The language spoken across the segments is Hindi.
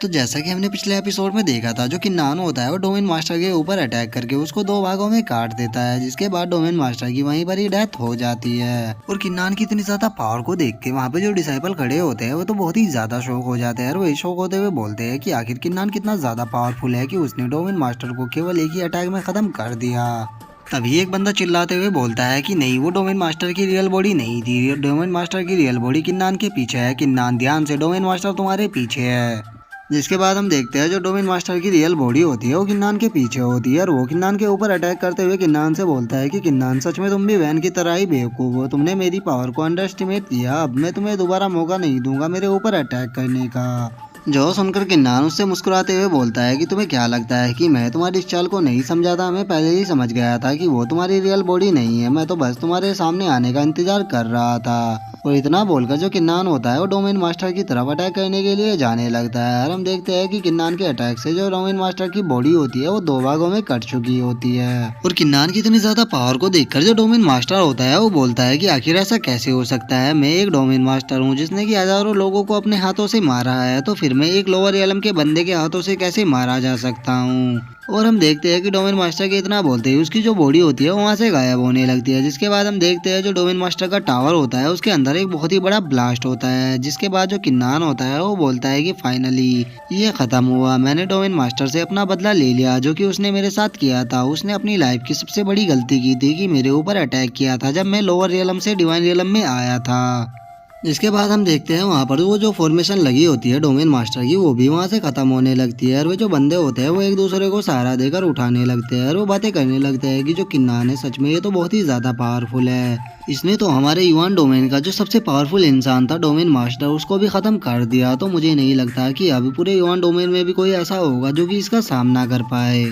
तो जैसा कि हमने पिछले एपिसोड में देखा था, जो किन्नान होता है वो डोमेन मास्टर के ऊपर अटैक करके उसको दो भागों में काट देता है, जिसके बाद डोमेन मास्टर की वहीं पर ही डेथ हो जाती है। और किन्नान की इतनी ज्यादा पावर को देख के वहाँ पे जो डिसाइपल खड़े होते हैं वो तो बहुत ही ज्यादा शौक हो जाते हैं और वही शौक होते हुए बोलते हैं कि आखिर किन्नान कितना ज्यादा पावरफुल है कि उसने डोमेन मास्टर को केवल एक ही अटैक में खत्म कर दिया। तभी एक बंदा चिल्लाते हुए बोलता है कि नहीं, वो डोमेन मास्टर की रियल बॉडी नहीं थी, डोमेन मास्टर की रियल बॉडी किन्नान के पीछे है। किन्नान ध्यान से, डोमेन मास्टर तुम्हारे पीछे है। जिसके बाद हम देखते हैं जो डोमेन मास्टर की रियल बॉडी होती है वो किन्नान के पीछे होती है और वो किन्नान के ऊपर अटैक करते हुए किन्नान से बोलता है कि किन्नान, सच में तुम भी वैन की तरह ही बेवकूफ हो, तुमने मेरी पावर को अंडर एस्टिमेट किया, अब मैं तुम्हें दोबारा मौका नहीं दूंगा मेरे ऊपर अटैक करने का। जो सुनकर किन्नान उससे मुस्कुराते हुए बोलता है कि तुम्हें क्या लगता है कि मैं तुम्हारी इस चाल को नहीं समझा था, मैं पहले ही समझ गया था कि वो तुम्हारी रियल बॉडी नहीं है, मैं तो बस तुम्हारे सामने आने का इंतजार कर रहा था। और इतना बोलकर जो किन्नान होता है वो डोमेन मास्टर की तरफ अटैक करने के लिए जाने लगता है और हम देखते हैं कि किन्नान के अटैक से जो डोमेन मास्टर की बॉडी होती है वो दो भागों में कट चुकी होती है। और किन्नान की इतनी ज्यादा पावर को देखकर जो डोमेन मास्टर होता है वो बोलता है कि आखिर ऐसा कैसे हो सकता है, मैं एक डोमेन मास्टर हूँ जिसने कि हजारों लोगों को अपने हाथों से मारा है, तो फिर मैं एक लोअर एलम के बंदे के हाथों से कैसे मारा जा सकता हूँ। और हम देखते हैं कि डोमेन मास्टर के इतना बोलते ही उसकी जो बॉडी होती है वहाँ से गायब होने लगती है। जिसके बाद हम देखते हैं जो डोमेन मास्टर का टावर होता है उसके अंदर एक बहुत ही बड़ा ब्लास्ट होता है। जिसके बाद जो किन्नान होता है वो बोलता है कि फाइनली ये खत्म हुआ, मैंने डोमेन मास्टर से अपना बदला ले लिया जो कि उसने मेरे साथ किया था। उसने अपनी लाइफ की सबसे बड़ी गलती की थी कि मेरे ऊपर अटैक किया था जब मैं लोअर रियलम से डिवाइन रियलम में आया था। इसके बाद हम देखते हैं वहाँ पर वो जो फॉर्मेशन लगी होती है डोमेन मास्टर की वो भी वहाँ से खत्म होने लगती है और वे जो बंदे होते हैं वो एक दूसरे को सहारा देकर उठाने लगते हैं और वो बातें करने लगते हैं कि जो किन्नान है सच में ये तो बहुत ही ज्यादा पावरफुल है, इसने तो हमारे युवान डोमेन का जो सबसे पावरफुल इंसान था डोमेन मास्टर उसको भी खत्म कर दिया, तो मुझे नहीं लगता कि अभी पूरे युवान डोमेन में भी कोई ऐसा होगा जो कि इसका सामना कर पाए।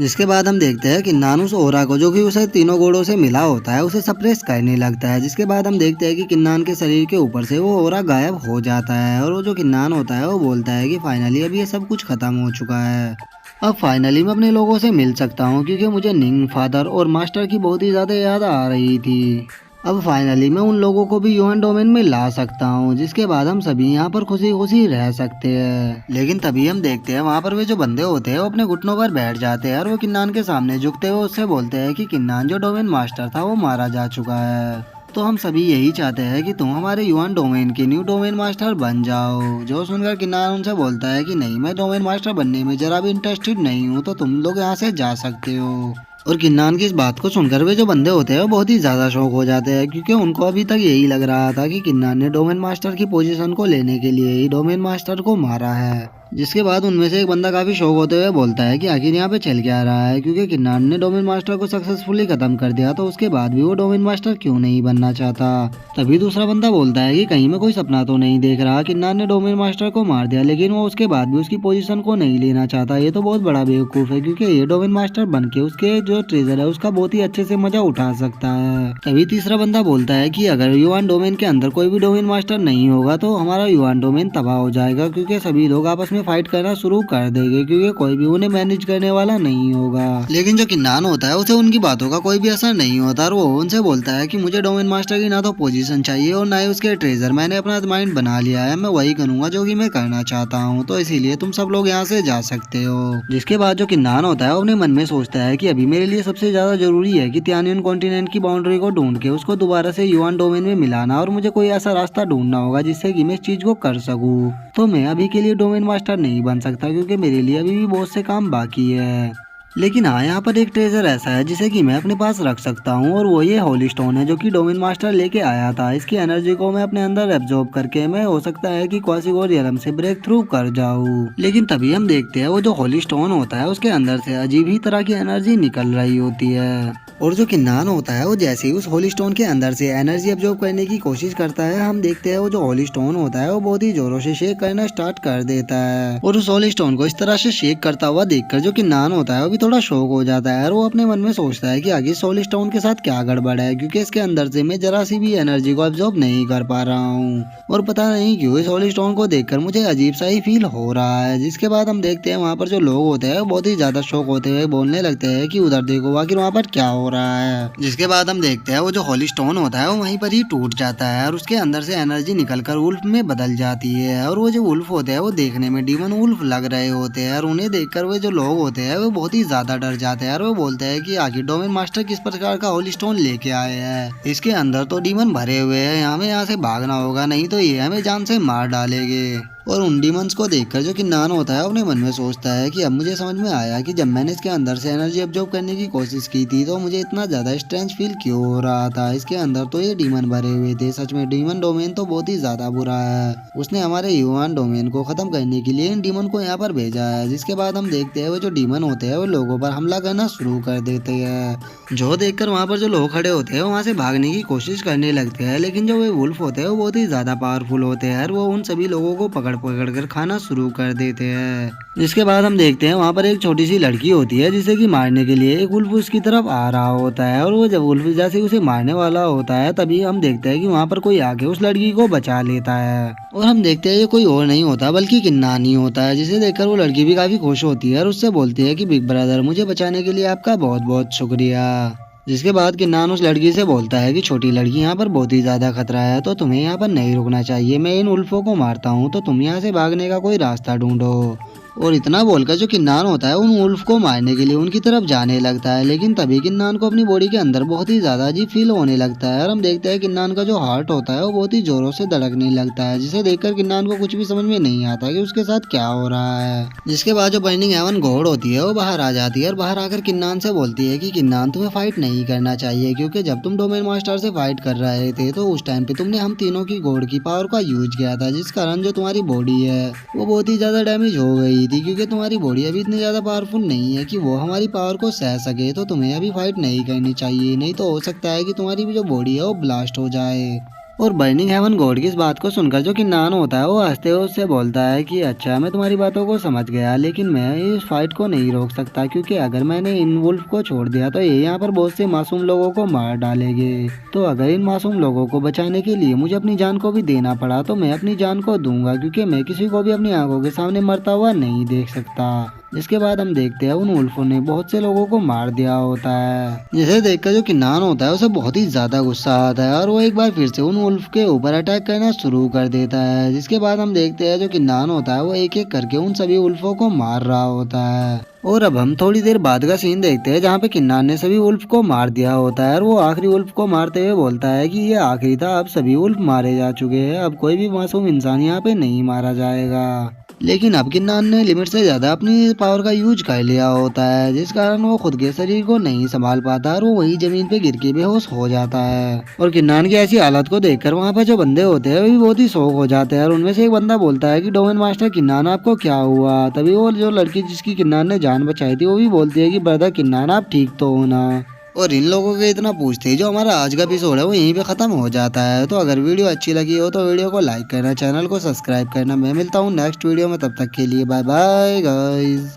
जिसके बाद हम देखते हैं कि किन्नान उस ओरा को जो कि उसे तीनों घोड़ों से मिला होता है उसे सप्रेस करने लगता है। जिसके बाद हम देखते हैं कि किन्नान के शरीर के ऊपर से वो ओरा गायब हो जाता है और वो जो किन्नान होता है वो बोलता है कि फाइनली अब ये सब कुछ खत्म हो चुका है, अब फाइनली मैं अपने लोगों से मिल सकता हूँ क्योंकि मुझे निंग, फादर और मास्टर की बहुत ही ज़्यादा याद आ रही थी। अब फाइनली मैं उन लोगों को भी ह्यूमन डोमेन में ला सकता हूँ, जिसके बाद हम सभी यहाँ पर खुशी खुशी रह सकते हैं। लेकिन तभी हम देखते हैं वहाँ पर वे जो बंदे होते हैं वो अपने घुटनों पर बैठ जाते हैं और वो किन्नान के सामने झुकते हुए उससे बोलते हैं कि किन्नान, जो डोमेन मास्टर था वो मारा जा चुका है, तो हम सभी यही चाहते हैं कि तुम हमारे युवान डोमेन के न्यू डोमेन मास्टर बन जाओ। जो सुनकर किन्नान उनसे बोलता है कि नहीं, मैं डोमेन मास्टर बनने में जरा भी इंटरेस्टेड नहीं हूँ, तो तुम लोग यहाँ से जा सकते हो। और किन्नान की इस बात को सुनकर वे जो बंदे होते हैं वो बहुत ही ज्यादा शौक हो जाते हैं क्योंकि उनको अभी तक यही लग रहा था कि किन्नान ने डोमेन मास्टर की पोजीशन को लेने के लिए ही डोमेन मास्टर को मारा है। जिसके बाद उनमें से एक बंदा काफी शौक होते हुए बोलता है कि आखिर यहाँ पे चल क्या रहा है, क्योंकि किन्नान ने डोमेन मास्टर को सक्सेसफुली खत्म कर दिया तो उसके बाद भी वो डोमेन मास्टर क्यों नहीं बनना चाहता। तभी दूसरा बंदा बोलता है कि कहीं मैं कोई सपना तो नहीं देख रहा, किन्नान ने डोमेन मास्टर को मार दिया लेकिन वो उसके बाद भी उसकी पोजीशन को नहीं लेना चाहता, ये तो बहुत बड़ा बेवकूफ है क्योंकि ये डोमेन मास्टर बन के उसके जो ट्रेजर है उसका बहुत ही अच्छे से मजा उठा सकता है। तभी तीसरा बंदा बोलता है कि अगर युवान डोमेन के अंदर कोई भी डोमेन मास्टर नहीं होगा तो हमारा युवान डोमेन तबाह हो जाएगा, क्योंकि सभी लोग आपस में फाइट करना शुरू कर देंगे क्योंकि कोई भी उन्हें मैनेज करने वाला नहीं होगा। लेकिन जो किन्नान होता है उसे उनकी बातों का कोई भी असर नहीं होता और वो उनसे बोलता है कि मुझे डोमेन मास्टर की ना तो पोजीशन चाहिए और ना ही उसके ट्रेजर, मैंने अपना माइंड बना लिया है, मैं वही करूंगा जो कि मैं करना चाहता हूँ, तो इसीलिए तुम सब लोग यहाँ से जा सकते हो। जिसके बाद जो किन्नान होता है वो अपने मन में सोचता है कि अभी मेरे लिए सबसे ज्यादा जरूरी है कि तियानियन कॉन्टिनेंट की बाउंड्री को ढूंढ के उसको दोबारा से युवान डोमेन में मिलाना और मुझे कोई ऐसा रास्ता ढूंढना होगा जिससे कि मैं इस चीज को कर सकूं। तो मैं अभी के लिए डोमेन मास्टर नहीं बन सकता क्योंकि मेरे लिए अभी भी बहुत से काम बाकी है। लेकिन हाँ, यहाँ पर एक ट्रेजर ऐसा है जिसे कि मैं अपने पास रख सकता हूँ और वो ये होली स्टोन है जो कि डोमेन मास्टर लेके आया था। इसकी एनर्जी को मैं अपने अंदर एब्जॉर्ब करके मैं हो सकता है कि क्वासिगोर रियलम से ब्रेक थ्रू कर जाऊँ। लेकिन तभी हम देखते हैं वो जो होली स्टोन होता है उसके अंदर से अजीब ही तरह की एनर्जी निकल रही होती है और जो किन्नान होता है वो जैसे ही उस होली स्टोन के अंदर से एनर्जी एब्जॉर्ब करने की कोशिश करता है, हम देखते हैं वो जो होली स्टोन होता है वो बहुत ही जोरों से शेक करना स्टार्ट कर देता है और उस होली स्टोन को इस तरह से शेक करता हुआ देखकर जो किन्नान होता है वो भी थोड़ा शौक हो जाता है और वो अपने मन में सोचता है कि आगे सोल स्टोन के साथ क्या गड़बड़ है, क्योंकि इसके अंदर से मैं जरा सी भी एनर्जी को अब्जॉर्ब नहीं कर पा रहा हूँ और पता नहीं क्यों इस सोल स्टोन को देखकर मुझे अजीब सा ही फील हो रहा है। जिसके बाद हम देखते हैं वहाँ पर जो लोग होते हैं बहुत ही ज्यादा शौक होते हुए बोलने लगते हैं कि उधर देखो आखिर वहाँ पर क्या हो रहा है। जिसके बाद हम देखते हैं वो जो होली स्टोन होता है वो वहीं पर ही टूट जाता है और उसके अंदर से एनर्जी निकलकर वुल्फ में बदल जाती है और वो जो वुल्फ होते हैं वो देखने में डीमन वुल्फ लग रहे होते हैं और उन्हें देखकर वो जो लोग होते हैं वो बहुत ही ज्यादा डर जाते हैं और वो बोलते हैं कि आखिर डोमेन मास्टर किस प्रकार का होली स्टोन लेके आए हैं, इसके अंदर तो डीमन भरे हुए हैं, हमें यहाँ से भागना होगा नहीं तो ये हमें जान से मार डालेंगे। और उन डीमंस को देखकर जो किन्नान होता है अपने मन में सोचता है कि अब मुझे समझ में आया कि जब मैंने इसके अंदर से एनर्जी अब्जॉर्ब करने की कोशिश की थी तो मुझे इतना ज्यादा स्ट्रेंथ फील क्यों हो रहा था। इसके अंदर तो ये डीमन भरे हुए थे। सच में डीमन डोमेन तो बहुत ही ज्यादा बुरा है। उसने हमारे ह्यूमन डोमेन को खत्म करने के लिए इन डीमन को यहाँ पर भेजा है। जिसके बाद हम देखते हैं वो जो डीमन होते हैं वो लोगों पर हमला करना शुरू कर देते हैं। जो देखकर वहाँ पर जो लोग खड़े होते हैं वहाँ से भागने की कोशिश करने लगते हैं, लेकिन जो वे वुल्फ होते हैं वो बहुत ही ज्यादा पावरफुल होते हैं और वो उन सभी लोगों को पकड़ पकड़ कर खाना शुरू कर देते हैं। जिसके बाद हम देखते हैं वहाँ पर एक छोटी सी लड़की होती है जिसे कि मारने के लिए एक वुल्फ उसकी तरफ आ रहा होता है और वो जब वुल्फ जैसे उसे मारने वाला होता है तभी हम देखते हैं कि वहाँ पर कोई आके उस लड़की को बचा लेता है और हम देखते हैं ये कोई और नहीं होता बल्कि किन्नान ही होता है, जिसे देखकर वो लड़की भी काफी खुश होती है और उससे बोलती है कि बिग ब्रदर मुझे बचाने के लिए आपका बहुत बहुत शुक्रिया। जिसके बाद किन्नान उस लड़की से बोलता है कि छोटी लड़की यहाँ पर बहुत ही ज्यादा खतरा है तो तुम्हें यहाँ पर नहीं रुकना चाहिए, मैं इन उल्फों को मारता हूँ तो तुम यहाँ से भागने का कोई रास्ता ढूंढो। और इतना बोलकर जो किन्नान होता है उन वुल्फ को मारने के लिए उनकी तरफ जाने लगता है, लेकिन तभी किन्नान को अपनी बॉडी के अंदर बहुत ही ज्यादा अजीब फील होने लगता है और हम देखते हैं किन्नान का जो हार्ट होता है वो बहुत ही जोरों से धड़कने लगता है, जिसे देखकर किन्नान को कुछ भी समझ में नहीं आता कि उसके साथ क्या हो रहा है। जिसके बाद जो बर्निंग हेवन गॉड होती है वो बाहर आ जाती है और बाहर आकर किन्नान से बोलती है कि किन्नान तुम्हें फाइट नहीं करना चाहिए, क्योंकि जब तुम डोमेन मास्टर से फाइट कर रहे थे तो उस टाइम पे तुमने हम तीनों की गॉड की पावर का यूज किया था, जिस कारण जो तुम्हारी बॉडी है वो बहुत ही ज्यादा डैमेज हो गई थी, क्योंकि तुम्हारी बॉडी अभी इतनी ज्यादा पावरफुल नहीं है कि वो हमारी पावर को सह सके। तो तुम्हें अभी फाइट नहीं करनी चाहिए, नहीं तो हो सकता है कि तुम्हारी भी जो बॉडी है वो ब्लास्ट हो जाए। और बर्निंग हेवन गॉड की इस बात को सुनकर जो किन्नान होता है वो हंसते हुए उससे बोलता है कि अच्छा मैं तुम्हारी बातों को समझ गया, लेकिन मैं इस फाइट को नहीं रोक सकता, क्योंकि अगर मैंने इन वुल्फ को छोड़ दिया तो ये यहाँ पर बहुत से मासूम लोगों को मार डालेंगे। तो अगर इन मासूम लोगों को बचाने के लिए मुझे अपनी जान को भी देना पड़ा तो मैं अपनी जान को दूंगा, क्योंकि मैं किसी को भी अपनी आंखों के सामने मरता हुआ नहीं देख सकता। जिसके बाद हम देखते हैं उन वुल्फों ने बहुत से लोगों को मार दिया होता है, जिसे देखकर जो किन्नान होता है उसे बहुत ही ज्यादा गुस्सा आता है और वो एक बार फिर से उन वुल्फ के ऊपर अटैक करना शुरू कर देता है। जिसके बाद हम देखते हैं जो किन्नान होता है वो एक एक करके उन सभी वुल्फों को मार रहा होता है। और अब हम थोड़ी देर बाद का सीन देखते हैं जहाँ पे किन्नान ने सभी वुल्फ को मार दिया होता है और वो आखिरी वुल्फ को मारते हुए बोलता है कि ये आखिरी था, अब सभी वुल्फ मारे जा चुके हैं, अब कोई भी मासूम इंसान यहाँ पे नहीं मारा जाएगा। लेकिन अब किन्नान ने लिमिट से ज्यादा अपनी पावर का यूज कर लिया होता है, जिस कारण वो खुद के शरीर को नहीं संभाल पाता और वो वही जमीन पे गिर के बेहोश हो जाता है। और किन्नान की ऐसी हालत को देखकर वहाँ पे जो बंदे होते हैं वो भी बहुत ही शौक हो जाते हैं और उनमें से एक बंदा बोलता है कि डोमेन मास्टर किन्नान आपको क्या हुआ। तभी वो जो लड़की जिसकी किन्नान ने जान बचाई थी वो भी बोलती है कि ब्रदर किन्नान आप ठीक तो हो ना। और इन लोगों के इतना पूछते ही जो हमारा आज का एपिसोड है वो यहीं पे खत्म हो जाता है। तो अगर वीडियो अच्छी लगी हो तो वीडियो को लाइक करना, चैनल को सब्सक्राइब करना। मैं मिलता हूँ नेक्स्ट वीडियो में, तब तक के लिए बाय बाय गाइस।